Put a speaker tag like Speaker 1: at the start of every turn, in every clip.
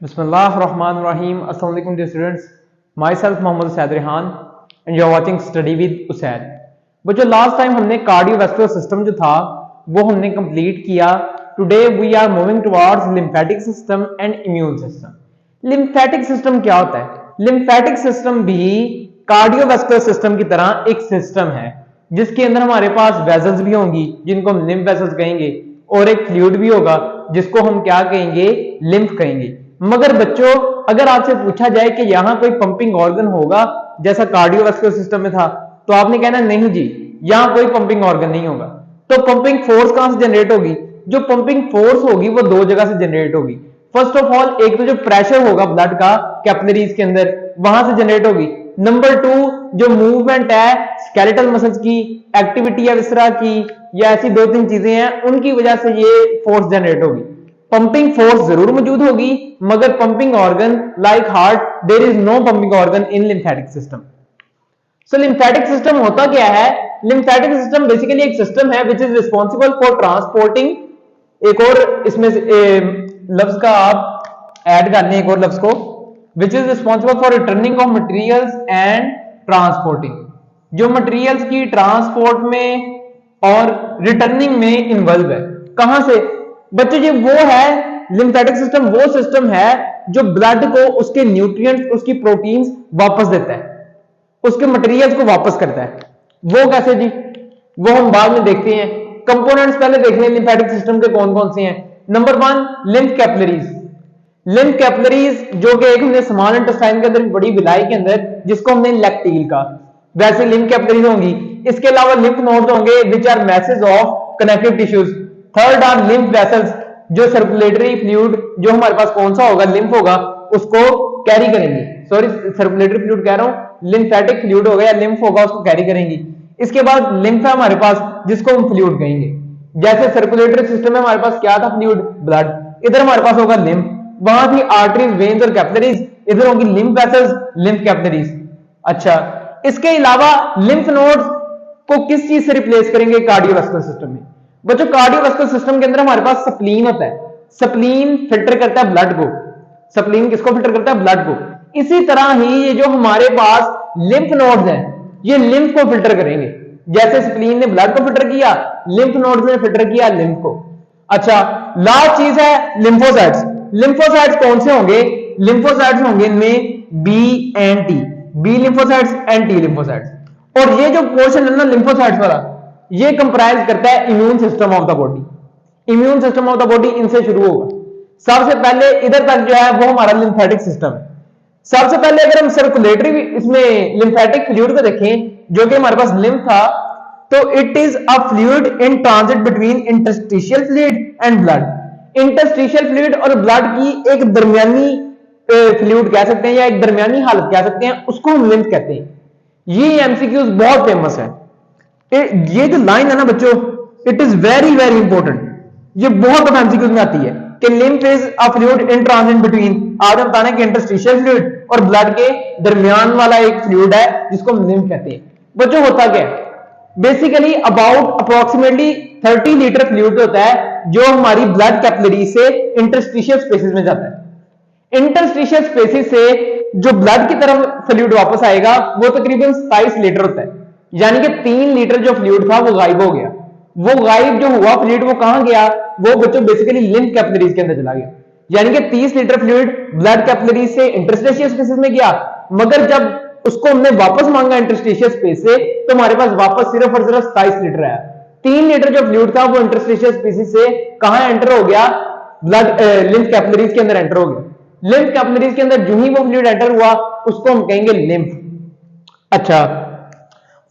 Speaker 1: Bismillahirrahmanirrahim. Assalamu alaikum dear students. Myself Mohammad Usaid Rehan and you are watching Study with Usaid. बच्चों last time हमने cardiovascular system जो था वो हमने complete किया. Today we are moving towards lymphatic system and immune system. Lymphatic system क्या होता है? लिम्फेटिक सिस्टम भी कार्डियोवैस्कुलर सिस्टम की तरह एक सिस्टम है जिसके अंदर हमारे पास वेसल्स भी होंगी जिनको हम लिम्फ वेसल्स कहेंगे और एक फ्लूइड भी होगा जिसको हम क्या कहेंगे? लिम्फ कहेंगे. मगर बच्चों अगर आपसे पूछा जाए कि यहां कोई पंपिंग ऑर्गन होगा जैसा कार्डियोवैस्कुलर सिस्टम में था तो आपने कहना नहीं जी यहां कोई पंपिंग ऑर्गन नहीं होगा. तो पंपिंग फोर्स कहां से जनरेट होगी? जो पंपिंग फोर्स होगी वो दो जगह से जनरेट होगी. फर्स्ट ऑफ ऑल एक तो जो प्रेशर होगा ब्लड का कैपिलरीज के अंदर वहां से जनरेट होगी. नंबर टू जो मूवमेंट है स्केलेटल मसल्स की, एक्टिविटी है विसरा की या ऐसी दो तीन चीजें हैं उनकी वजह से ये फोर्स जनरेट होगी. पंपिंग फोर्स जरूर मौजूद होगी मगर pumping organ like heart there is no pumping organ in lymphatic system. So lymphatic system होता क्या है? लिम्फेटिक सिस्टम बेसिकली एक सिस्टम है which is responsible for transporting. एक और इसमें लफ्ज का आप ऐड कर लें एक और लफ्ज को, विच is responsible for returning of materials and transporting. जो मटेरियल्स की ट्रांसपोर्ट में और रिटर्निंग में इन्वॉल्व है. कहां से बच्चों? ये वो है लिम्फेटिक सिस्टम, वो सिस्टम है जो ब्लड को उसके न्यूट्रिएंट्स, उसकी प्रोटीन्स वापस देता है, उसके मटेरियल्स को वापस करता है. वो कैसे जी? वो हम बाद में देखते हैं. कंपोनेंट्स पहले देख लें लिम्फेटिक सिस्टम के कौन कौन से हैं. Number one lymph capillaries. Lymph capillaries जो कि एक हमने स्मॉल इंटेस्टाइन के अंदर बड़ी विलाई के अंदर जिसको हमने लैक्टील का, वैसे लिम्फ कैपिलरीज होंगी. इसके अलावा लिम्फ नोड्स होंगे which are message of connective tissues. Third are lymph vessels जो सर्कुलेटरी फ्लूइड जो हमारे पास कौन सा होगा? लिम्फ होगा, उसको कैरी करेंगे. सॉरी सर्कुलेटरी फ्लूइड कह रहा हूं, लिम्फेटिक फ्लूइड होगा या लिम्फ होगा उसको कैरी करेंगी. इसके बाद लिम्फ है हमारे पास जिसको हम फ्लूइड कहेंगे. जैसे सर्कुलेटरी सिस्टम में हमारे पास क्या था? Fluid blood. इधर हमारे पास होगा लिम्फ. वहां थी आर्टरीज, वेन्स और कैपिलरीज. इधर होगी लिम्फ वेसल्स, लिम्फ कैपिलरीज. अच्छा, इसके अलावा लिम्फ नोड्स को किस चीज से रिप्लेस करेंगे कार्डियोवैस्कुलर सिस्टम में? बच्चों कार्डियोवैस्कुलर सिस्टम के अंदर हमारे पास स्प्लीन होता है. स्प्लीन फिल्टर करता है ब्लड को. स्प्लीन किसको फिल्टर करता है? ब्लड को. इसी तरह ही ये जो हमारे पास लिम्फ नोड्स हैं ये लिम्फ को फिल्टर करेंगे. जैसे स्प्लीन ने ब्लड को फिल्टर किया, लिम्फ नोड्स ने फिल्टर किया लिम्फ को. अच्छा, लास्ट चीज है लिम्फोसाइट्स. लिम्फोसाइट्स कौन से होंगे? लिम्फोसाइट्स होंगे इनमें B and T. B lymphocytes and T lymphocytes. और ये जो पोर्शन है ना लिम्फोसाइट्स वाला, ये कंप्राइज करता है immune system of the body. Immune system of the body इनसे शुरू होगा. सबसे पहले इधर तक जो है वो हमारा लिम्फेटिक सिस्टम है. सबसे पहले अगर हम सर्कुलेटरी इसमें लिम्फेटिक फ्लूइड को देखें जो कि हमारे पास लिम्फ था, तो it is a fluid in transit between interstitial fluid and blood. Interstitial fluid और ब्लड की एक दरमियानी फ्लूइड कह सकते हैं या एक दरमियानी हालत कह सकते हैं, उसको हम लिम्फ कहते हैं. ये एमसीक्यूज बहुत फेमस है. ये जो लाइन है ना बच्चों, it is very very important. ये बहुत दफा एमसीक्यूज में आती है कि lymph is a fluid in transit between. आपने बताना कि इंटरस्टिशियल फ्लूइड और ब्लड के दरमियान वाला एक फ्लूइड है जिसको हम लिम्फ कहते हैं. बच्चों होता क्या है? Basically about approximately 30 litre fluid होता है जो हमारी ब्लड कैपिलरी से इंटरस्टिशियल स्पेसिस में जाता है. इंटरस्टिशियल स्पेसिस से जो ब्लड की तरफ फ्लूइड वापस आएगा वो तकरीबन 27 लीटर होता है. यानी कि 3 लीटर जो फ्लूइड था वो गायब हो गया. वो गायब जो हुआ फ्लूइड वो कहां गया? वो बच्चों बेसिकली लिम्फ कैपिलरीज के अंदर चला गया. यानी कि 30 लीटर फ्लूइड ब्लड कैपिलरीज से इंटरस्टिशियल स्पेसिस में गया, मगर जब उसको हमने वापस मांगा इंटरस्टिशियल स्पेस से तो हमारे पास वापस सिर्फ और सिर्फ 27 लीटर आया. 3 लीटर जो फ्लूइड था वो इंटरस्टिशियल स्पेसिस से कहां एंटर हो गया? ब्लड लिम्फ कैपिलरीज के अंदर एंटर हो गया. लिम्फ कैपिलरीज के अंदर जो ही वो फ्लूइड एंटर हुआ उसको हम कहेंगे लिम्फ. अच्छा,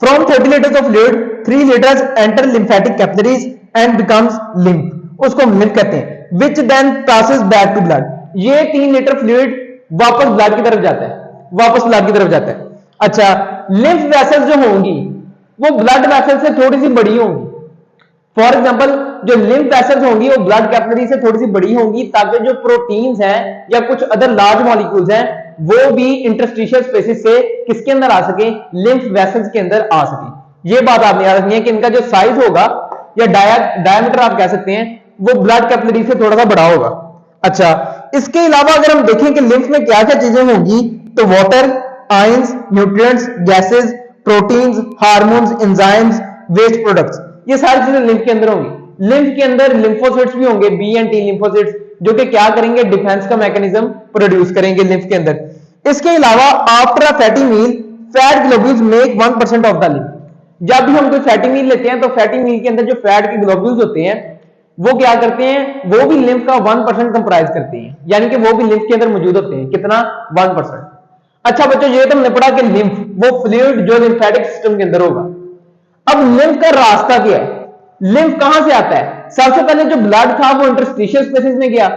Speaker 1: from 30 liters of fluid 3 liters enter lymphatic capillaries and becomes lymph. उसको हम lymph कहते हैं. which then passes back to blood. ये 3 लीटर फ्लूइड वापस ब्लड की तरफ जाता है, वापस ब्लड की तरफ जाता है. अच्छा, lymph vessels जो होंगी वो ब्लड वेसल से थोड़ी सी बड़ी होंगी. फॉर एग्जांपल जो lymph vessels होंगी वो ब्लड कैपिलरी से थोड़ी सी बड़ी होंगी ताकि जो प्रोटीन्स हैं या कुछ अदर लार्ज मॉलिक्यूल्स हैं वो भी इंटरस्टिशियल स्पेसिस से किसके अंदर आ सके? लिम्फ वेसल्स के अंदर आ सके. ये बात आपने याद रखनी है कि इनका जो साइज होगा या डायमीटर आप कह सकते हैं वो ब्लड कैपिलरी से थोड़ा सा बड़ा होगा. अच्छा, इसके अलावा अगर हम देखें कि लिम्फ में क्या क्या चीजें होंगी, तो water, ions, nutrients, gases, proteins, hormones, enzymes, waste products, ये सारी चीजें लिम्फ के अंदर होंगी। लिम्फ के अंदर लिम्फोसाइट्स भी होंगे, बी एंड टी लिम्फोसाइट्स, जो कि क्या करेंगे, डिफेंस का मैकेनिज्म प्रोड्यूस करेंगे लिम्फ के अंदर। इसके अलावा after a fatty meal fat globules make 1% of the lymph. जब भी हम कोई फैटी मील लेते हैं तो फैटी मील के अंदर जो फैट के ग्लोब्यूल्स होते हैं वो क्या करते हैं, वो भी लिम्फ का 1% कंप्राइज करते हैं, यानी कि वो भी लिम्फ के अंदर मौजूद होते हैं। कितना? 1%। अच्छा बच्चों, ये तो हमने पढ़ा कि लिम्फ वो फ्लूइड जो लिम्फेटिक सिस्टम के अंदर होगा। अब लिम्फ का रास्ता क्या है, लिम्फ कहां से आता है? सबसे पहले जो ब्लड था वो इंटरस्टिशियल स्पेसेस में गया,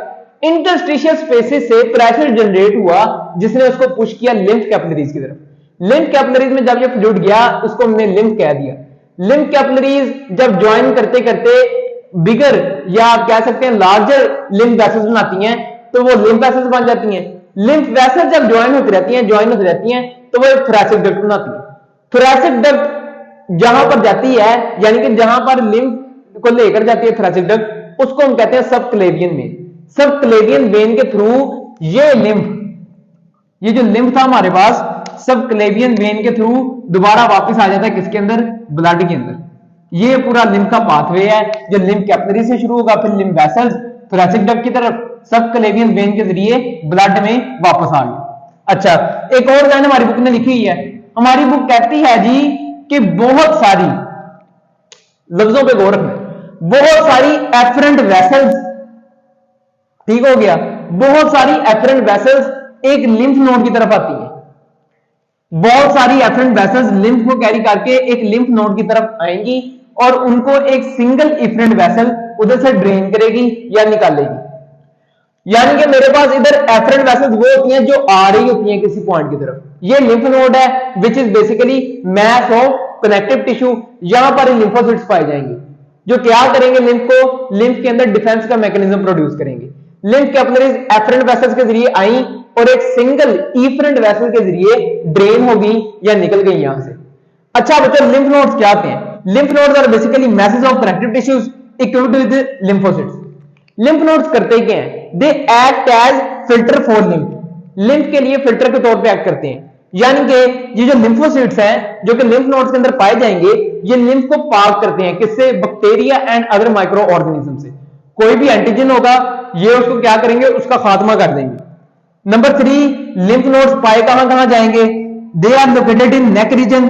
Speaker 1: इंटरस्टिशियल स्पेसेस से प्रेशर जनरेट हुआ जिसने उसको पुश किया लिम्फ कैपिलरीज की तरफ। लिम्फ कैपिलरीज में जब ये फ्लूइड गया उसको हमने लिम्फ कह दिया। लिम्फ कैपिलरीज जब ज्वाइन करते करते बिगर या आप कह सकते हैं लार्जर लिम्फ वेसल्स बनाती हैं तो वो लिम्फ वेसल्स बन जाती हैं। लिम्फ वेसल्स जब ज्वाइन होती रहती हैं तो वो एक थोरैसिक डक्ट बनाती है। थोरैसिक डक्ट जहां पर जाती है, यानी कि जहां पर लिम्फ को लेकर जाती है थोरैसिक डक्ट, उसको हम कहते हैं सबक्लेवियन वेन। सबक्लेवियन वेन के थ्रू ये जो लिम्फ था हमारे पास, सबक्लेवियन वेन के थ्रू दोबारा वापस आ जाता है किसके अंदर? ब्लड के अंदर। ये पूरा लिम्फ का पाथवे है जो लिम्फ कैपिलरी से शुरू होगा, फिर लिम्फ वेसल्स, थोरैसिक डक्ट की तरफ, सबक्लेवियन वेन के जरिए ब्लड में वापस आ गया। अच्छा, एक और लाइन हमारी बुक ने लिखी हुई है। हमारी बुक कहती है जी कि बहुत सारी, लफ्जों पे गौर रखना, बहुत सारी एफरेंट वेसल्स, ठीक हो गया, बहुत सारी एफरेंट वेसल्स एक लिम्फ नोड की तरफ आती है। बहुत सारी एफरेंट वेसल्स लिम्फ को कैरी करके एक लिम्फ नोड की तरफ आएंगी और उनको एक सिंगल इफरेंट वेसल उधर से ड्रेन करेगी या निकालेगी। यानी कि मेरे पास इधर एफरेंट वेसल्स वो होती हैं जो आ रही होती हैं किसी पॉइंट की तरफ। ये लिम्फ नोड है which is basically mass of connective tissue. यहां पर लिम्फोसाइट्स पाए जाएंगे जो क्या करेंगे, लिम्फ के अंदर डिफेंस का मैकेनिज्म प्रोड्यूस करेंगे। लिम्फ कैपिलरीज एफरेंट वेसल्स के जरिए आई और एक सिंगल इफरेंट वेसल के जरिए ड्रेन हो गई या निकल गई यहां से। अच्छा बच्चों, लिम्फ नोड्स क्या होते हैं? Lymph nodes are basically message of connective tissues equipped with lymphocytes. Lymph nodes करते क्या हैं? They act as filter for lymph. Lymph के लिए फिल्टर के तौर पे एक्ट करते हैं। यानी कि ये जो लिम्फोसाइट्स हैं जो कि लिम्फ नोड्स के अंदर पाए जाएंगे, ये लिम्फ को पाक करते हैं किससे? Bacteria and other micro organism से। कोई भी एंटीजन होगा ये उसको क्या करेंगे? उसका खात्मा कर देंगे। नंबर 3, लिम्फ नोड्स पाए कहां कहां जाएंगे? They are located in neck region.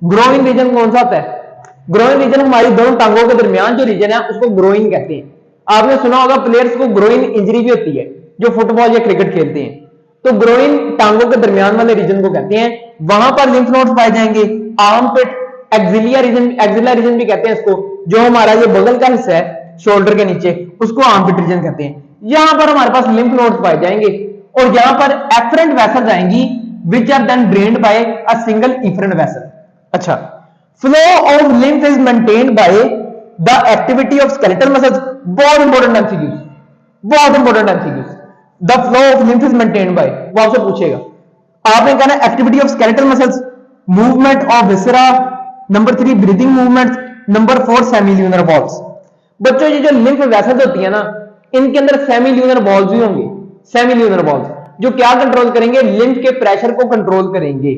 Speaker 1: Growing region कौन सा होता है? ग्रोइंग रीजन हमारी दोनों टांगों के दरमियान जो रीजन है उसको ग्रोइंग कहते हैं। आपने सुना होगा प्लेयर्स को ग्रोइंग इंजरी भी होती है जो फुटबॉल या क्रिकेट खेलते हैं, तो ग्रोइंग टांगों के दरमियान वाले रीजन को कहते हैं। वहां पर लिम्फ नोड्स पाए जाएंगे। आर्मपिट, एक्सिलिया रीजन भी कहते हैं इसको, जो हमारा ये बगल का हिस्सा है शोल्डर के नीचे, उसको आर्मपिट रीजन कहते हैं। यहां पर हमारे पास लिम्फ नोड्स पाए जाएंगे और यहां पर एफरेंट वेसल्स आएंगी which are then drained by a single efferent vessel. अच्छा, flow of lymph is maintained by the activity of skeletal muscles. बहुत इंपॉर्टेंट एमसीक्यूज, बहुत important MCQs. The flow of lymph is maintained by, वो आपसे पूछेगा। आपने कहना activity of skeletal muscles, movement of viscera, number 3 breathing movements, number 4 semilunar valves. बच्चों ये जो लिम्फ वेसल्स होती है ना, इनके अंदर सेमील्यूनर वॉल्स भी होंगे। सेमील्यूनर वॉल्स जो क्या कंट्रोल करेंगे? लिम्फ के प्रेशर को कंट्रोल करेंगे।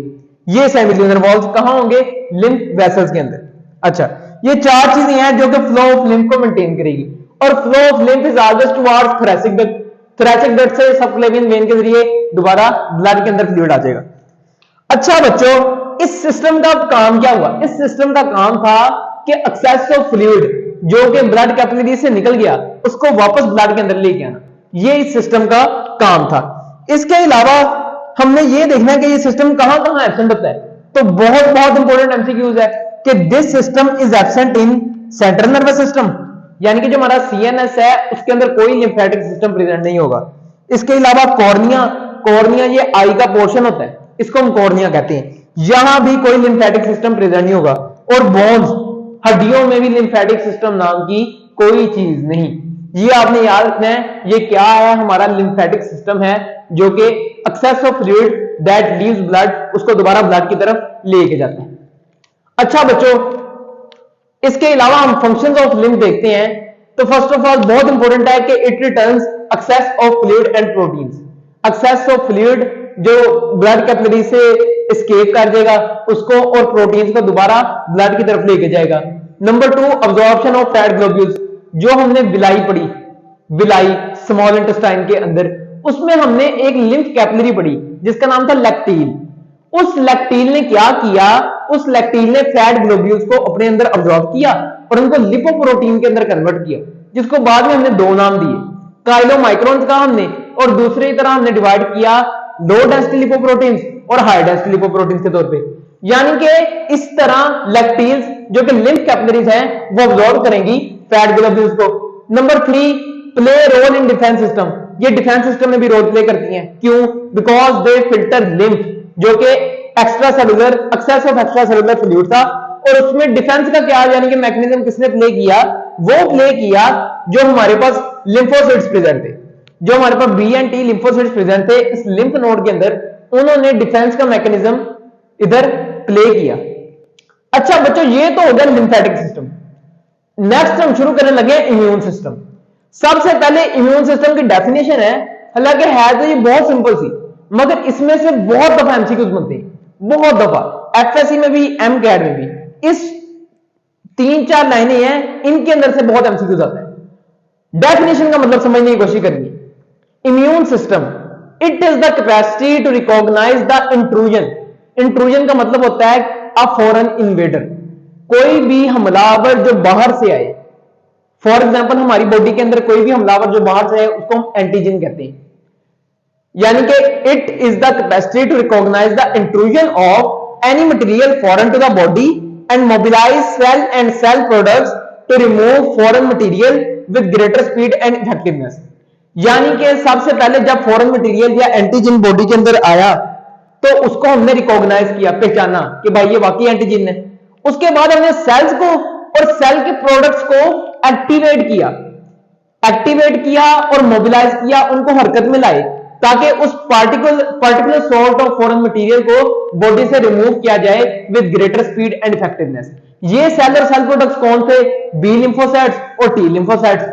Speaker 1: ये सेमील्यूनर वॉल्स कहां होंगे? लिम्फ वेसल्स के अंदर। अच्छा, ये 4 चीजें हैं जो कि फ्लो ऑफ लिम्फ को मेंटेन करेगी। और flow of lymph is always towards thoracic duct. Thoracic duct से सबक्लेवियन वेन के जरिए दोबारा ब्लड के अंदर फ्लूइड आ जाएगा। अच्छा बच्चों, इस सिस्टम का काम क्या हुआ? इस सिस्टम का काम था कि एक्सेस ऑफ फ्लूइड जो कि ब्लड कैपिलरी से निकल गया उसको वापस ब्लड के अंदर लेके आना, ये इस सिस्टम का काम था। इसके अलावा हमने ये देखना है कि ये सिस्टम कहां कहां एब्सेंट होता है। तो बहुत बहुत इंपॉर्टेंट एमसीक्यूज है कि this system is absent in central nervous system, यानी कि जो हमारा सीएनएस है उसके अंदर कोई लिम्फेटिक सिस्टम प्रेजेंट नहीं होगा। इसके अलावा कॉर्निया ये आई का पोर्शन होता है, इसको हम कॉर्निया कहते हैं, यहां भी कोई लिम्फेटिक सिस्टम प्रेजेंट नहीं होगा। और बोन्स, हड्डियों में भी लिम्फेटिक सिस्टम नाम की कोई चीज नहीं। ये आपने याद रखना है, ये क्या है? हमारा लिम्फेटिक सिस्टम है जो कि excess of fluid that leaves blood, उसको दोबारा ब्लड की तरफ लेके जाते हैं। अच्छा बच्चों, इसके अलावा हम फंक्शंस ऑफ लिम्फ देखते हैं। तो फर्स्ट ऑफ ऑल बहुत इंपॉर्टेंट है कि it returns excess of fluid and proteins. Excess of fluid जो ब्लड कैपिलरी से एस्केप कर जाएगा उसको, और प्रोटीन्स को दोबारा ब्लड की तरफ लेके जाएगा। Number 2 absorption of fat globules, जो हमने विलाई पढ़ी, विलाई स्मॉल इंटेस्टाइन के अंदर, उसमें हमने एक लिम्फ कैपिलरी पढ़ी जिसका नाम था लैक्टील। उस लैक्टील ने क्या किया, उस लैक्टील ने फैट ग्लोब्यूल्स को अपने अंदर अब्जॉर्ब किया और उनको लिपोप्रोटीन के अंदर कन्वर्ट किया, जिसको बाद में हमने दो नाम दिए, काइलोमाइक्रोन्स का हमने, और दूसरी तरह हमने डिवाइड किया लो डेंसिटी लिपोप्रोटीन्स और हाई डेंसिटी लिपोप्रोटीन्स के तौर पे। यानी कि इस तरह लैक्टील्स जो कि लिम्फ कैपिलरीज हैं वो अब्जॉर्ब करेंगी फैट ग्लोब्यूल्स को। Number 3 play role in defence system, ये डिफेंस सिस्टम में भी रोल प्ले करती हैं। क्यों? बिकॉज दे फिल्टर लिम्फ, जो कि extra cellular excess of extra cellular fluid था, और उसमें डिफेंस का क्या यानी कि मैकेनिज्म किसने प्ले किया, वो प्ले किया जो हमारे पास लिम्फोसाइट्स प्रेजेंट थे, जो हमारे पास B and T lymphocytes present थे इस लिम्फ नोड के अंदर, उन्होंने डिफेंस का मैकेनिज्म इधर प्ले किया। अच्छा बच्चों, ये तो हो गया लिम्फेटिक सिस्टम। नेक्स्ट हम शुरू करने लगे इम्यून सिस्टम। सबसे पहले इम्यून सिस्टम की डेफिनेशन है, हालांकि है तो ये बहुत सिंपल सी, मगर इसमें से बहुत दफा एमसीक्यूज बनते हैं, बहुत दफा एफएससी में भी एमकैट में भी। इस 3-4 लाइनें हैं, इनके अंदर से बहुत एमसीक्यूज आते हैं। डेफिनेशन का मतलब समझने की कोशिश करेंगे। Immune system, it is the capacity to recognise the intrusion. Intrusion का मतलब होता है अ फॉरेन इन्वेडर, कोई भी हमलावर जो बाहर से आए। फॉर एग्जाम्पल हमारी बॉडी के अंदर कोई भी हमलावर जो बाहर से आए उसको हम एंटीजन कहते हैं। यानी कि it is the capacity to recognise the intrusion of any material foreign to the body and mobilise cell and cell products to remove foreign material with greater speed and effectiveness. यानी कि सबसे पहले जब foreign material या antigen body के अंदर आया तो उसको हमने रिकॉग्नाइज किया, पहचाना कि भाई ये वाकई एंटीजन है। उसके बाद हमने सेल्स को और सेल के प्रोडक्ट्स को एक्टिवेट किया और मोबिलाइज किया, उनको हरकत में लाए ताकि उस particular sort of foreign material को बॉडी से रिमूव किया जाए with greater speed and effectiveness. ये सेल और सेल प्रोडक्ट्स कौन थे? बी लिम्फोसाइट्स और टी लिम्फोसाइट्स।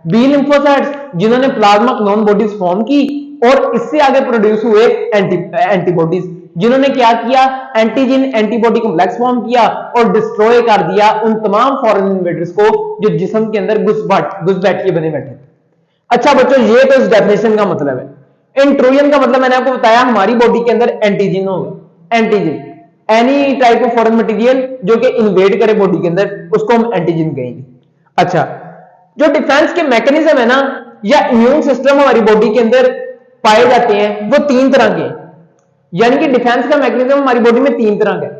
Speaker 1: बी लिम्फोसाइट्स जिन्होंने प्लाज्मा क्लोन बॉडीज फॉर्म की, और इससे आगे प्रोड्यूस हुए एंटीबॉडीज, जिन्होंने क्या किया, एंटीजन एंटीबॉडी कॉम्प्लेक्स फॉर्म किया और डिस्ट्रॉय कर दिया उन तमाम फॉरेन इन्वेडर्स को जो जिस्म के अंदर घुसपैठिए बने बैठे। अच्छा बच्चों, ये तो इस डेफिनेशन का मतलब है। इंट्रूजन का मतलब मैंने आपको बताया, हमारी बॉडी के अंदर एंटीजन होगा। Antigen any type of foreign material जो कि इन्वेड करे बॉडी के अंदर, उसको हम एंटीजन कहेंगे। अच्छा, जो डिफेंस के मैकेनिज्म है ना, या इम्यून सिस्टम हमारी बॉडी के अंदर पाए जाते हैं, वो 3 तरह के हैं। यानी कि डिफेंस का मैकेनिज्म हमारी बॉडी में 3 तरह का है।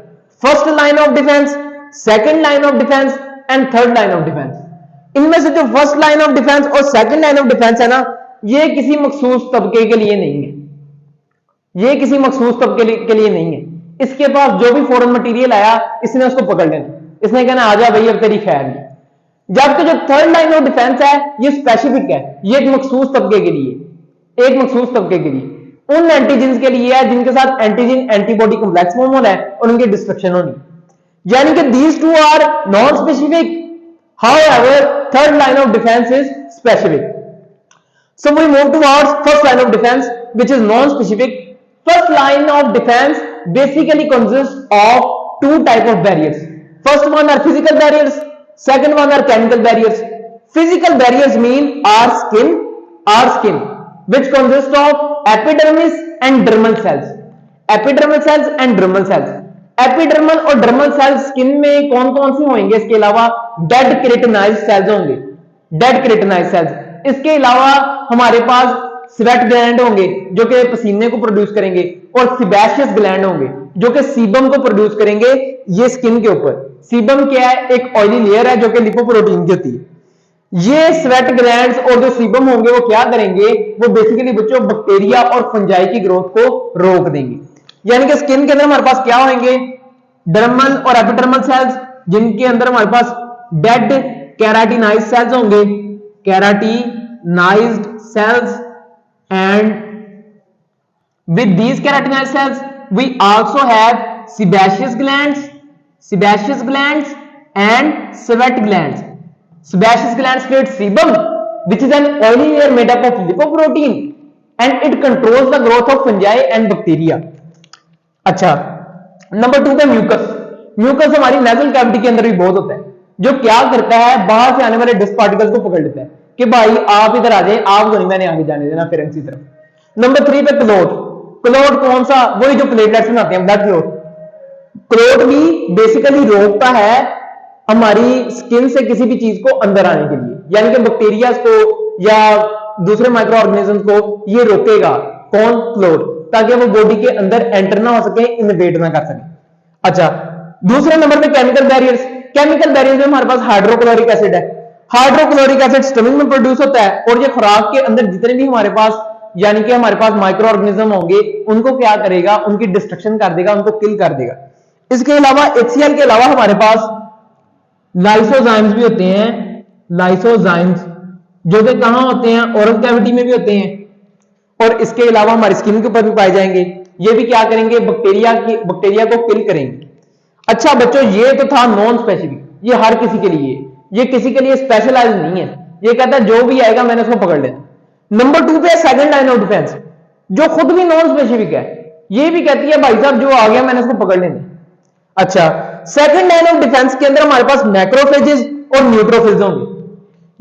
Speaker 1: First line of defence, second line of defence and third line of defence. इनमें से जो फर्स्ट लाइन ऑफ डिफेंस और सेकंड लाइन ऑफ डिफेंस है ना, ये किसी मखसूस तबके के लिए नहीं है, ये किसी मखसूस तबके के लिए नहीं है। इसके पास जो भी फॉरेन मटेरियल आया, इसने उसको पकड़ लेना, इसने कहना आजा भाई अब तेरी खैर नहीं। जबकि जो थर्ड लाइन ऑफ डिफेंस है ये स्पेसिफिक है, ये एक मखसूस तबके के लिए, एक मखसूस तबके के लिए, उन एंटीजन के लिए है जिनके साथ एंटीजन एंटीबॉडी कॉम्प्लेक्स फॉर्म होना है और उनकी डिस्ट्रक्शन होनी। यानी कि these two are non specific, however third line of defence is specific. So we move towards first line of defense, which is non-specific. First line of defense basically consists of 2 type of barriers. First one are physical barriers, second one are chemical barriers. Physical barriers mean our skin, which consists of epidermis and dermal cells. Epidermal cells and dermal cells. Epidermal और dermal sales skin में कौन कौन से होंगे? इसके अलावा dead keratinised cells होंगे, dead keratinised sales. इसके अलावा हमारे पास स्वेट ग्लैंड होंगे जो कि पसीने को प्रोड्यूस करेंगे, और सिबेशियस ग्लैंड होंगे जो कि सीबम को प्रोड्यूस करेंगे। ये स्किन के ऊपर सीबम क्या है? एक ऑयली लेयर है जो कि लिपोप्रोटीन की होती है। ये स्वेट ग्लैंड्स और जो सीबम होंगे वो क्या करेंगे? वो बेसिकली बच्चों बैक्टीरिया और फंजाई की ग्रोथ को रोक देंगे। यानी कि स्किन के अंदर हमारे पास क्या होंगे? डर्मल और एपिडर्मल सेल्स, जिनके अंदर हमारे पास डेड केराटिनाइज्ड सेल्स होंगे, keratinised cells, and with these keratinized cells we also have sebaceous glands and sweat glands. Sebaceous glands create sebum, which is an oily layer made up of lipoprotein and it controls the growth of fungi and bacteria. अच्छा, number 2 पे mucus. Mucus हमारी nasal cavity के अंदर भी बहुत होता है, जो क्या करता है, बाहर से आने वाले डस्ट पार्टिकल्स को पकड़ लेता है कि भाई आप इधर आ जाए, आपको नहीं मैंने आगे जाने देना फिर की तरफ। नंबर 3 पे क्लोट। क्लोट कौन सा? वही जो प्लेटलेट्स बनाते हैं, ब्लड क्लोट। क्लोट भी बेसिकली रोकता है हमारी स्किन से किसी भी चीज को अंदर आने के लिए, यानी कि बैक्टीरिया को या दूसरे माइक्रो ऑर्गेनिज्म को ये रोकेगा। कौन? क्लोट, ताकि वो बॉडी के अंदर एंटर ना हो सके, इन्वेड ना कर सके। अच्छा, दूसरे नंबर पे केमिकल बैरियर्स। केमिकल बैरियर्स में हमारे पास हाइड्रोक्लोरिक एसिड है। हाइड्रोक्लोरिक एसिड स्टमक में प्रोड्यूस होता है और ये खुराक के अंदर जितने भी हमारे पास यानी कि हमारे पास माइक्रो ऑर्गेनिज्म होंगे उनको क्या करेगा? उनकी डिस्ट्रक्शन कर देगा, उनको किल कर देगा। इसके अलावा HCl के अलावा हमारे पास लाइसोजाइम्स भी होते हैं। लाइसोजाइम्स जो कि कहां होते हैं? ओरल कैविटी में भी होते हैं और इसके अलावा हमारी स्किन के ऊपर भी पाए जाएंगे। ये भी क्या करेंगे? बैक्टीरिया को किल करेंगे। अच्छा बच्चों, ये तो था नॉन स्पेसिफिक, ये हर किसी के लिए, ये किसी के लिए स्पेशलाइज नहीं है। ये कहता है जो भी आएगा मैंने उसको पकड़ लेना। नंबर 2 पे सेकंड लाइन ऑफ डिफेंस, जो खुद भी नॉन स्पेसिफिक है। ये भी कहती है भाई साहब जो आ गया मैंने उसको पकड़ लेना। अच्छा, सेकंड लाइन ऑफ डिफेंस के अंदर हमारे पास मैक्रोफेजेस और न्यूट्रोफिल्स होंगे।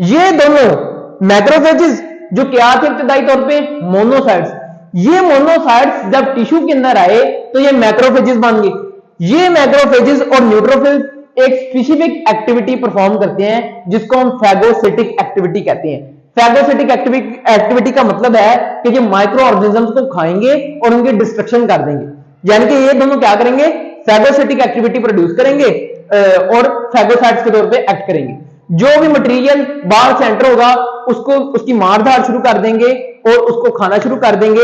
Speaker 1: ये दोनों मैक्रोफेजेस जो क्या थे इब्तदाई तौर पे? मोनोसाइट्स। ये मोनोसाइट्स जब टिश्यू के अंदर आए तो ये मैक्रोफेजेस बन गए। ये मैक्रोफेजेस और न्यूट्रोफिल्स एक स्पेसिफिक एक्टिविटी परफॉर्म करते हैं जिसको हम फैगोसिटिक एक्टिविटी कहते हैं। फैगोसिटिक एक्टिविटी का मतलब है कि ये माइक्रो ऑर्गेनिजम्स को खाएंगे और उनकी डिस्ट्रक्शन कर देंगे, यानी कि ये दोनों क्या करेंगे? फैगोसिटिक एक्टिविटी प्रोड्यूस करेंगे और फैगोसाइट्स के तौर पे एक्ट करेंगे। जो भी मटेरियल बाहर से एंटर होगा उसको उसकी मारधाड़ शुरू कर देंगे और उसको खाना शुरू कर देंगे।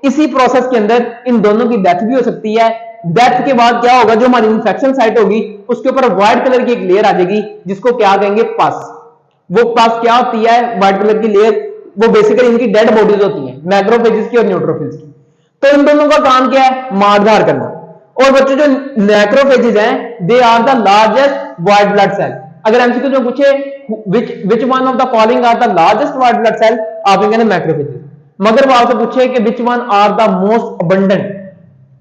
Speaker 1: इसी प्रोसेस के अंदर इन दोनों की डेथ भी हो सकती है। डेथ के बाद क्या होगा? जो हमारी इंफेक्शन साइट होगी उसके ऊपर व्हाइट कलर की एक लेयर आ जाएगी जिसको क्या कहेंगे? पस। वो पस क्या होती है? व्हाइट कलर की लेयर। वो बेसिकली इनकी डेड बॉडीज होती हैं, मैक्रोफेजेस की और न्यूट्रोफिल्स की। तो इन दोनों का काम क्या है? मारधाड़ करना। और बच्चों जो मैक्रोफेजेस हैं they are the largest white blood cell. अगर एमसीक्यू जो पूछे which one of the following are the largest white blood cell, आप कहते हैं मैक्रोफेजेस। मगर वो आपसे पूछे कि which one are the most abundant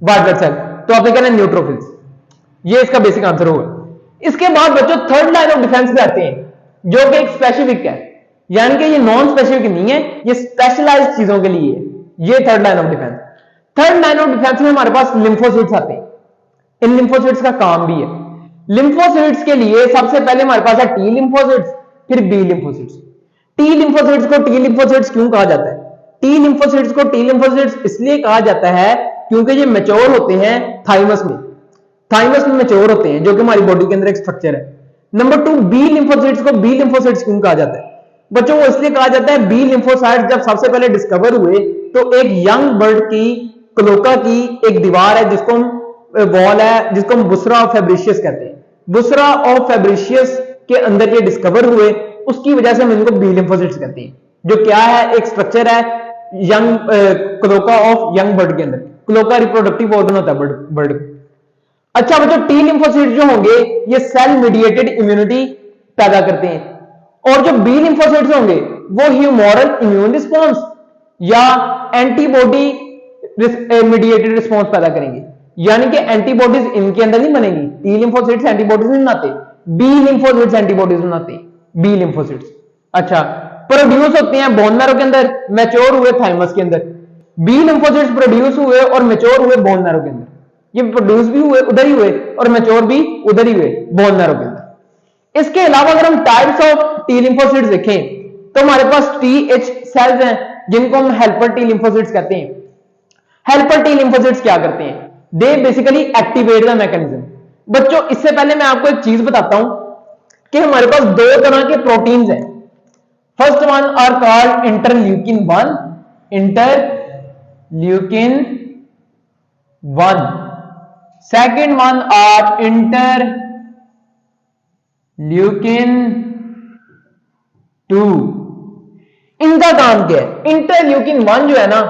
Speaker 1: white blood cell, तो आप कहते हैं न्यूट्रोफिल्स। ये इसका बेसिक आंसर होगा। इसके बाद बच्चों थर्ड लाइन ऑफ डिफेंस पे आते हैं जो कि एक स्पेसिफिक है, यानी कि ये नॉन स्पेसिफिक नहीं है, ये स्पेशलाइज्ड चीजों के लिए है। ये third line of defence. Third line of defence में हमारे पास लिम्फोसाइट्स आते हैं। इन लिम्फोसाइट्स का काम भी है। लिम्फोसाइट्स के लिए सबसे पहले हमारे पास है टी लिम्फोसाइट्स, फिर बी लिम्फोसाइट्स। टी लिम्फोसाइट्स को टी लिम्फोसाइट्स क्यों कहा जाता है? टी लिम्फोसाइट्स को टी लिम्फोसाइट्स इसलिए कहा जाता है क्योंकि ये मैच्योर होते हैं थाइमस में। थाइमस में मैच्योर होते हैं, जो कि हमारी बॉडी के अंदर एक स्ट्रक्चर है। नंबर 2, बी लिम्फोसाइट्स को बी लिम्फोसाइट्स क्यों कहा जाता है? बच्चों वो इसलिए कहा जाता है, बी लिम्फोसाइट्स जब सबसे पहले डिस्कवर हुए तो एक यंग बर्ड की क्लोका की एक दीवार है जिसको हम वॉल है जिसको हम बुसरा ऑफ फेब्रिशियस कहते हैं। बुसरा ऑफ फेब्रिशियस के अंदर ये डिस्कवर हुए, उसकी वजह से हम इनको बी लिम्फोसाइट्स कहते हैं, जो क्या है? एक स्ट्रक्चर है young cloaca of young bird के अंदर। क्लोका रिप्रोडक्टिव ऑर्गन होता है बर्ड। अच्छा बच्चों, टी लिम्फोसाइट्स जो होंगे ये सेल मीडिएटेड इम्यूनिटी पैदा करते हैं और जो बी लिम्फोसाइट्स होंगे वो ह्यूमोरल इम्यून रिस्पॉन्स या एंटीबॉडी मीडिएटेड रिस्पॉन्स पैदा करेंगे, यानी कि एंटीबॉडीज इनके अंदर नहीं बनेगी। टी लिम्फोसाइट्स एंटीबॉडीज नहीं बनाते, बी लिम्फोसाइट्स एंटीबॉडीज बनाते, बी लिम्फोसाइट्स। अच्छा, प्रोड्यूस होते हैं बोन मैरो के अंदर, मैच्योर हुए थाइमस के अंदर। बी लिम्फोसाइट्स प्रोड्यूस हुए और मैच्योर हुए बोन मैरो के अंदर। ये प्रोड्यूस भी हुए उधर ही हुए और मैच्योर भी उधर ही हुए बोन मैरो के अंदर। इसके अलावा अगर हम टाइप्स ऑफ टी लिम्फोसाइट्स देखें तो हमारे पास टीएच सेल्स हैं जिनको हम हेल्पर टी लिम्फोसाइट्स कहते हैं। हेल्पर टी लिम्फोसाइट्स क्या करते हैं? They basically activate the mechanism. बच्चों इससे पहले मैं आपको एक चीज बताता हूं कि हमारे पास दो तरह के प्रोटीन्स हैं। First one are called interleukin 1, interleukin 1। Second one are interleukin 2। इनका काम क्या है? इंटरल्यूकिन 1 जो है ना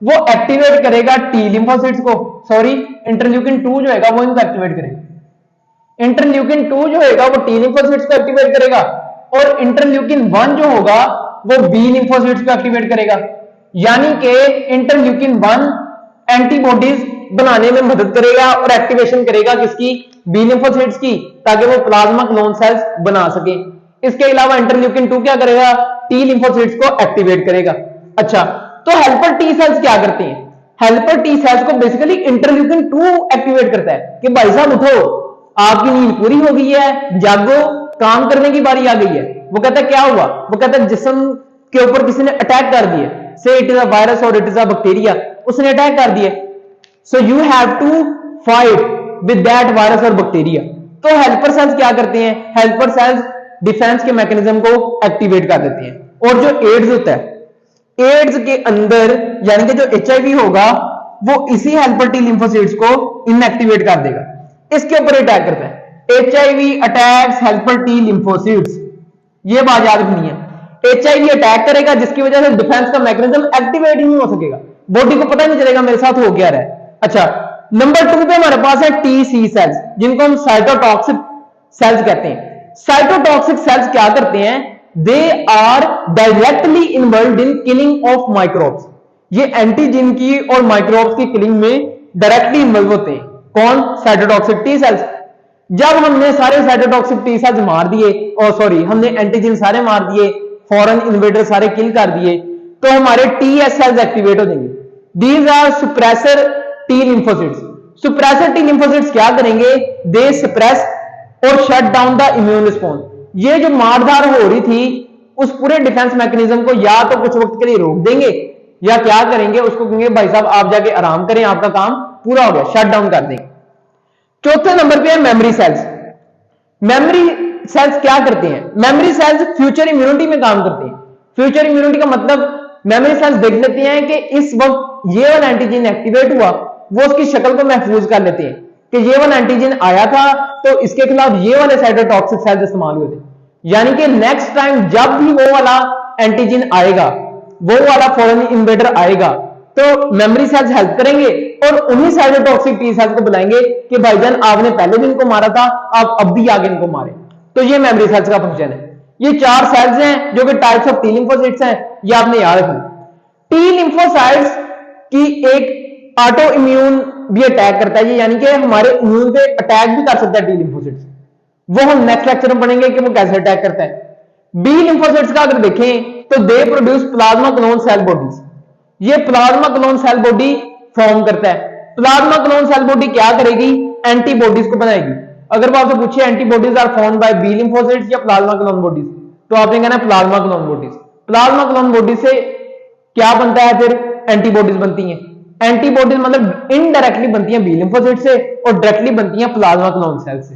Speaker 1: वो एक्टिवेट करेगा टी लिम्फोसाइट्स को, सॉरी इंटरल्यूकिन 2 जो है वो इनको एक्टिवेट करेगा। इंटरल्यूकिन 2 जो है वो टी लिम्फोसाइट्स को एक्टिवेट करेगा और इंटरल्यूकिन 1 जो होगा वो बी लिम्फोसाइट्स को एक्टिवेट करेगा, यानी कि इंटरल्यूकिन 1 एंटीबॉडीज बनाने में मदद करेगा और एक्टिवेशन करेगा किसकी, बी लिम्फोसाइट्स की, ताकि वो प्लाज्मा क्लोन सेल्स बना सके। इसके अलावा इंटरल्यूकिन 2 क्या करेगा, टी लिम्फोसाइट्स को एक्टिवेट करेगा। अच्छा, तो हेल्पर टी सेल्स क्या करते हैं, हेल्पर टी सेल्स को बेसिकली इंटरल्यूकिन 2 एक्टिवेट करता है कि भाई साहब उठो, आपकी नींद पूरी हो गई है, जागो, काम करने की बारी आ गई है। वो कहता है क्या हुआ, वो कहता है जिस्म के ऊपर किसी ने अटैक कर दिया, say it is a virus और इट इज अ बैक्टीरिया, उसने अटैक कर दिया, so you have to fight with that virus और बैक्टीरिया। तो हेल्पर सेल्स क्या करते हैं, हेल्पर सेल्स डिफेंस के मैकेनिज्म को एक्टिवेट कर देते हैं। और जो एड्स होता है, एड्स के अंदर यानी कि जो एचआईवी होगा वो इसी हेल्पर टी लिम्फोसाइट्स को इनएक्टिवेट कर देगा, इसके ऊपर अटैक करता है। HIV attacks helper T lymphocytes, ये बात याद रखनी है। एचआईवी अटैक करेगा जिसकी वजह से डिफेंस का मैकेनिज्म एक्टिवेट ही नहीं हो सकेगा, बॉडी को पता नहीं चलेगा मेरे साथ हो क्या रहा है। अच्छा, नंबर 2 पे हमारे पास है टी सी सेल्स, जिनको हम साइटोटॉक्सिक सेल्स कहते हैं। साइटोटॉक्सिक सेल्स क्या करते हैं, they are directly involve in killing of microbes, ये एंटीजन की और माइक्रोब्स की किलिंग में डायरेक्टली इन्वॉल्व होते हैं। कौन, साइटोटॉक्सिक टी सेल्स। जब हमने सारे साइटोटॉक्सिक टी सेल्स मार दिए, और सॉरी हमने एंटीजन सारे मार दिए, फॉरेन इन्वेडर सारे किल कर दिए, तो हमारे टी एस सेल्स एक्टिवेट हो जाएंगे। These are suppressor T lymphocytes. Suppressor T lymphocytes क्या करेंगे, दे सप्रेस और shut down the immune response. ये जो मारधार हो रही थी उस पूरे डिफेंस मैकेनिज्म को या तो कुछ वक्त के लिए रोक देंगे, या क्या करेंगे, उसको कहेंगे भाई साहब आप जाके आराम करें, आपका काम पूरा हो गया, शट डाउन कर देंगे। चौथे नंबर पे है मेमोरी सेल्स। मेमोरी सेल्स क्या करते हैं, मेमोरी सेल्स फ्यूचर इम्यूनिटी में काम करते हैं। फ्यूचर इम्यूनिटी का मतलब मेमोरी सेल्स देख लेते हैं कि इस वक्त ये वाला एंटीजन एक्टिवेट हुआ, वो उसकी शक्ल को महफूज कर लेते हैं कि ये वाला एंटीजन आया था तो इसके खिलाफ ये वाले साइटोटॉक्सिक सेल्स इस्तेमाल हुए थे, यानी कि नेक्स्ट टाइम जब भी वो वाला एंटीजन आएगा, वो वाला फॉरेन इन्वेडर आएगा, तो मेमोरी सेल्स हेल्प करेंगे और उन्हीं साइटोटॉक्सिक टी सेल्स को बुलाएंगे कि भाईजान आपने पहले भी इनको मारा था, आप अब भी आगे इनको मारे। तो ये मेमोरी सेल्स का फंक्शन है। ये 4 सेल्स हैं जो कि टाइप्स ऑफ टी लिम्फोसाइट्स हैं, ये आपने याद रखना। टी लिम्फोसाइट्स की एक ऑटो इम्यून भी अटैक करता है, यानी कि हमारे इम्यून पे अटैक भी कर सकता है टी लिम्फोसाइट्स, वो हम नेक्स्ट लेक्चर में पढ़ेंगे कि वो कैसे अटैक करता है। बी लिम्फोसाइट्स का अगर देखें तो they produce plasma clone cell bodies, ये plasma clone cell body form करता है। प्लाज्मा क्लोन सेल बॉडी क्या करेगी, एंटीबॉडीज को बनाएगी। अगर वो आपसे पूछे antibodies are formed by B lymphocytes या प्लाज्मा क्लोन बॉडीज, तो आपने कहना है plasma clone bodies. Plasma clone body से क्या बनता है, फिर एंटीबॉडीज बनती हैं। एंटीबॉडीज मतलब इनडायरेक्टली बनती हैं बी लिम्फोसाइट से और डायरेक्टली बनती हैं प्लाज्मा क्लोन सेल से।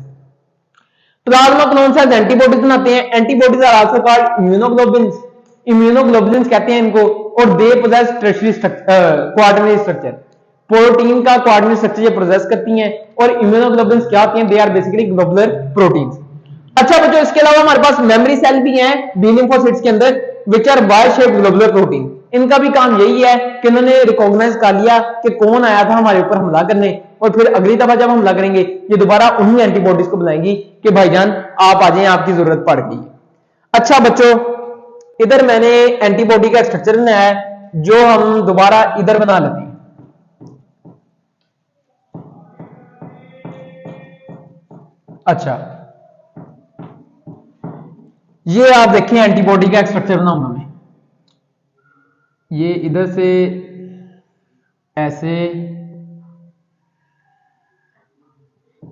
Speaker 1: प्लाज्मा क्लोन सेल्स एंटीबॉडीज बनाते हैं। Antibodies are also called immunoglobulins, immunoglobulins कहते हैं इनको, और they possess tertiary coordinate structure, protein का कोऑर्डिनेट स्ट्रक्चर ये प्रोसेस करती हैं। और इम्यूनोग्लोबुलिन्स क्या होती हैं, they are basically globular proteins. अच्छा बच्चों, इसके अलावा हमारे पास मेमोरी सेल भी हैं बी लिम्फोसाइट्स के अंदर, which are Y shape globular protein. इनका भी काम यही है कि इन्होंने रिकॉग्नाइज कर लिया कि कौन आया था हमारे ऊपर हमला करने, और फिर अगली दफा जब हमला करेंगे ये दोबारा उन्हीं एंटीबॉडीज को बुलाएंगी कि भाईजान आप आ जाएं, आपकी जरूरत पड़ गई। अच्छा बच्चों, इधर मैंने एंटीबॉडी का स्ट्रक्चर बनाया है जो हम दोबारा इधर बना लेते हैं। अच्छा, ये आप देखें एंटीबॉडी का स्ट्रक्चर बनाऊंगा मैं, ये इधर से ऐसे,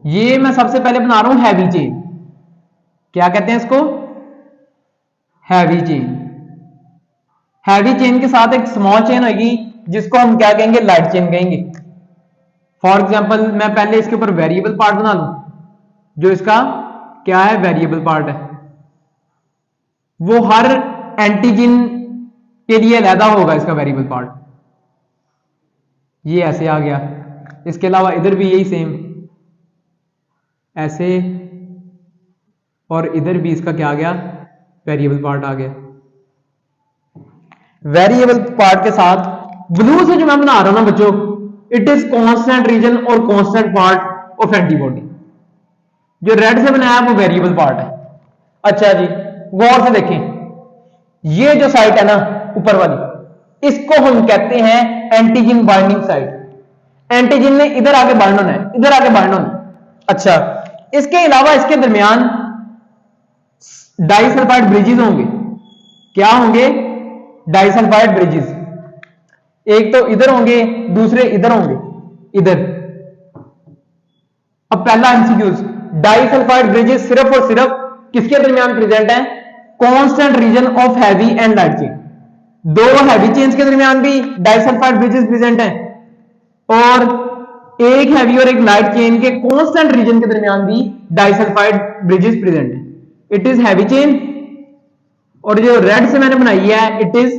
Speaker 1: ये मैं सबसे पहले बना रहा हूं हैवी चेन। क्या कहते हैं इसको, हैवी चेन। हैवी चेन के साथ एक स्मॉल चेन होगी जिसको हम क्या कहेंगे, लाइट चेन कहेंगे। फॉर एग्जांपल मैं पहले इसके ऊपर वेरिएबल पार्ट बना लूं, जो इसका क्या है, वेरिएबल पार्ट है, वो हर एंटीजन के लिए अलग होगा इसका वेरिएबल पार्ट। ये ऐसे आ गया। इसके अलावा इधर भी यही सेम ऐसे, और इधर भी इसका क्या आ गया, वेरिएबल पार्ट आ गया। वेरिएबल पार्ट के साथ ब्लू से जो मैं बना रहा हूं ना बच्चों, इट इज कांस्टेंट रीजन और कांस्टेंट पार्ट ऑफ एंटीबॉडी। जो रेड से बनाया वो वेरिएबल पार्ट है। अच्छा जी, गौर से देखें, ये जो साइट है ना ऊपर वाली, इसको हम कहते हैं एंटीजन बाइंडिंग साइट। एंटीजन ने इधर आके बाइंड होना है, इधर आके बाइंड होना है। अच्छा, इसके अलावा इसके दरमियान डाइसल्फाइड ब्रिजेस होंगे। क्या होंगे? Disulphide bridges. एक तो इधर होंगे, दूसरे इधर होंगे, इधर। अब पहला एमसीक्यूज, डाइसल्फाइड ब्रिजेस सिर्फ और सिर्फ किसके दरमियान प्रेजेंट है? Constant region of heavy and light chain. दो हैवी चेन्स के दरमियान भी डाइसल्फाइड ब्रिजेस प्रेजेंट है, और एक हैवी और एक लाइट चेन के कांस्टेंट रीजन के दरमियान भी डाइसल्फाइड ब्रिजेस प्रेजेंट है। इट इज हैवी चेन, और जो रेड से मैंने बनाई है इट इज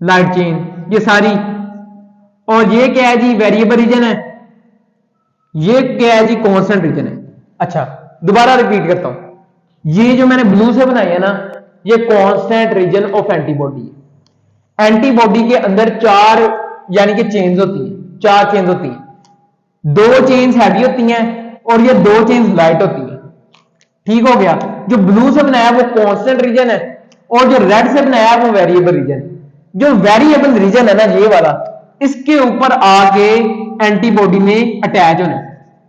Speaker 1: लाइट चेन, ये सारी। और ये क्या है जी? वेरिएबल रीजन है। ये क्या है जी? कांस्टेंट रीजन है। अच्छा, दोबारा रिपीट करता हूं, ये जो मैंने ब्लू से बनाई है ना, ये कांस्टेंट रीजन ऑफ एंटीबॉडी है। एंटीबॉडी के अंदर चार यानी कि चेन्स होती हैं, चार चेन्स होती हैं। दो चेन्स हैवी होती हैं और ये दो चेन्स लाइट होती हैं। ठीक हो गया? जो ब्लू से बनाया वो कांस्टेंट रीजन है, और जो रेड से बनाया वो वेरिएबल रीजन है। जो वेरिएबल रीजन है ना, ये वाला, इसके ऊपर आके एंटीबॉडी में अटैच होना है।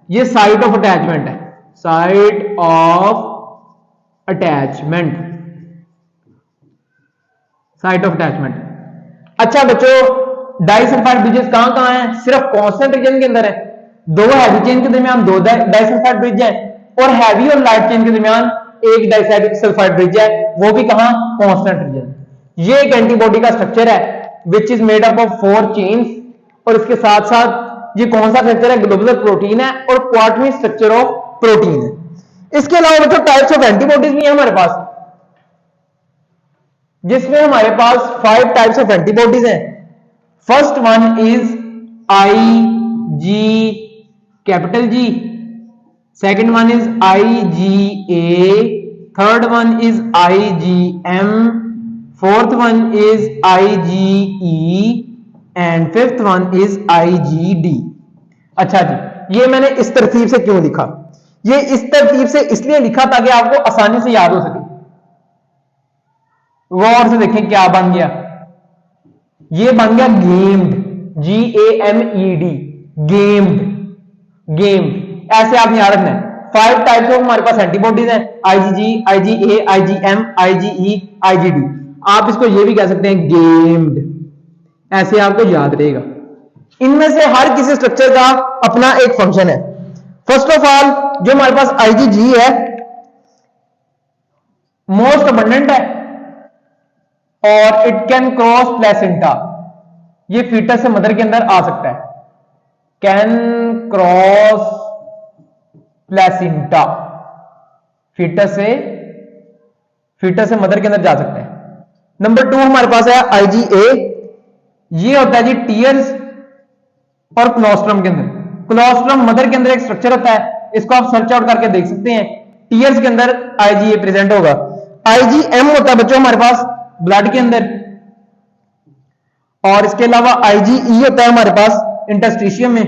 Speaker 1: ये साइट ऑफ अटैचमेंट है, site of attachment, site of attachment. अच्छा बच्चों, डाइसल्फाइड ब्रिजेस कहां है? सिर्फ कांस्टेंट रीजन के अंदर है। दो हैवी चेन के दरमियान दो डाइसल्फाइड ब्रिज है, और हैवी और लाइट चेन के दरमियान एक डाइसल्फाइड ब्रिज है, वो भी कहां? Constant region. ये एक एंटीबॉडी का स्ट्रक्चर है which is made up of 4 chains, और इसके साथ साथ ये कौन सा स्ट्रक्चर है? ग्लोबुलर प्रोटीन है और क्वार्टरनी स्ट्रक्चर ऑफ प्रोटीन है। इसके अलावा बच्चों टाइप्स ऑफ एंटीबॉडीज भी है हमारे पास, जिसमें हमारे पास 5 टाइप्स ऑफ एंटीबॉडीज हैं। First one is IgG, capital G। Second one is IgA, third one is IgM, fourth one is IgE, and fifth one is IgD। अच्छा जी, ये मैंने इस तरतीब से क्यों लिखा? ये इस तरतीब से इसलिए लिखा ताकि आपको आसानी से याद हो सके। गौर से देखें क्या बन गया। ये बन गया गेम्ड, GAMED, गेम्ड, गेम्ड। ऐसे आप याद रखना है। 5 टाइप्स ऑफ हमारे पास एंटीबॉडीज हैं, IgG, IgA, IgM, IgE, IgD। आप इसको ये भी कह सकते हैं गेम्ड, ऐसे आपको याद रहेगा। इनमें से हर किसी स्ट्रक्चर का अपना एक फंक्शन है। फर्स्ट ऑफ ऑल, जो हमारे पास IgG है, मोस्ट अबंडेंट है, और इट कैन क्रॉस प्लेसेंटा। ये फीटस से मदर के अंदर आ सकता है, कैन क्रॉस प्लेसेंटा, फीटस से मदर के अंदर जा सकता है। नंबर 2 हमारे पास है IgA। ये होता है जी टीयर्स और क्लोस्ट्रम के अंदर। क्लोस्ट्रम मदर के अंदर एक स्ट्रक्चर होता है, इसको आप सर्च आउट करके देख सकते हैं। टीयर्स के अंदर IgA प्रेजेंट होगा। IgM होता है बच्चों हमारे पास ब्लड के अंदर, और इसके अलावा IgE होता है हमारे पास इंटरस्टिशियम में।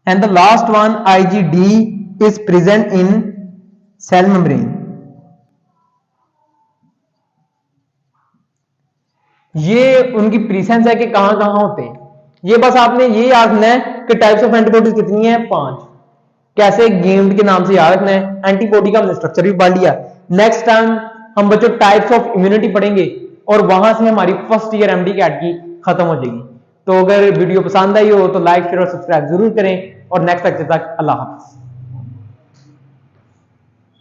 Speaker 1: And the last one IgD is present in cell membrane. ये उनकी प्रीसेंस है कि कहां कहां होते हैं। ये बस आपने ये याद रखना है कि टाइप्स ऑफ एंटीबॉडीज कितनी है? 5। कैसे? गेम्ड के नाम से याद रखना है। एंटीबॉडी का हमने स्ट्रक्चर भी पढ़ लिया। नेक्स्ट टाइम हम बच्चों टाइप्स ऑफ इम्यूनिटी पढ़ेंगे, और वहां से हमारी फर्स्ट ईयर MD कैट की खत्म हो जाएगी। तो अगर वीडियो पसंद आई हो तो लाइक, शेयर और सब्सक्राइब जरूर करें, और नेक्स्ट लेक्चर तक अल्लाह हाफिज।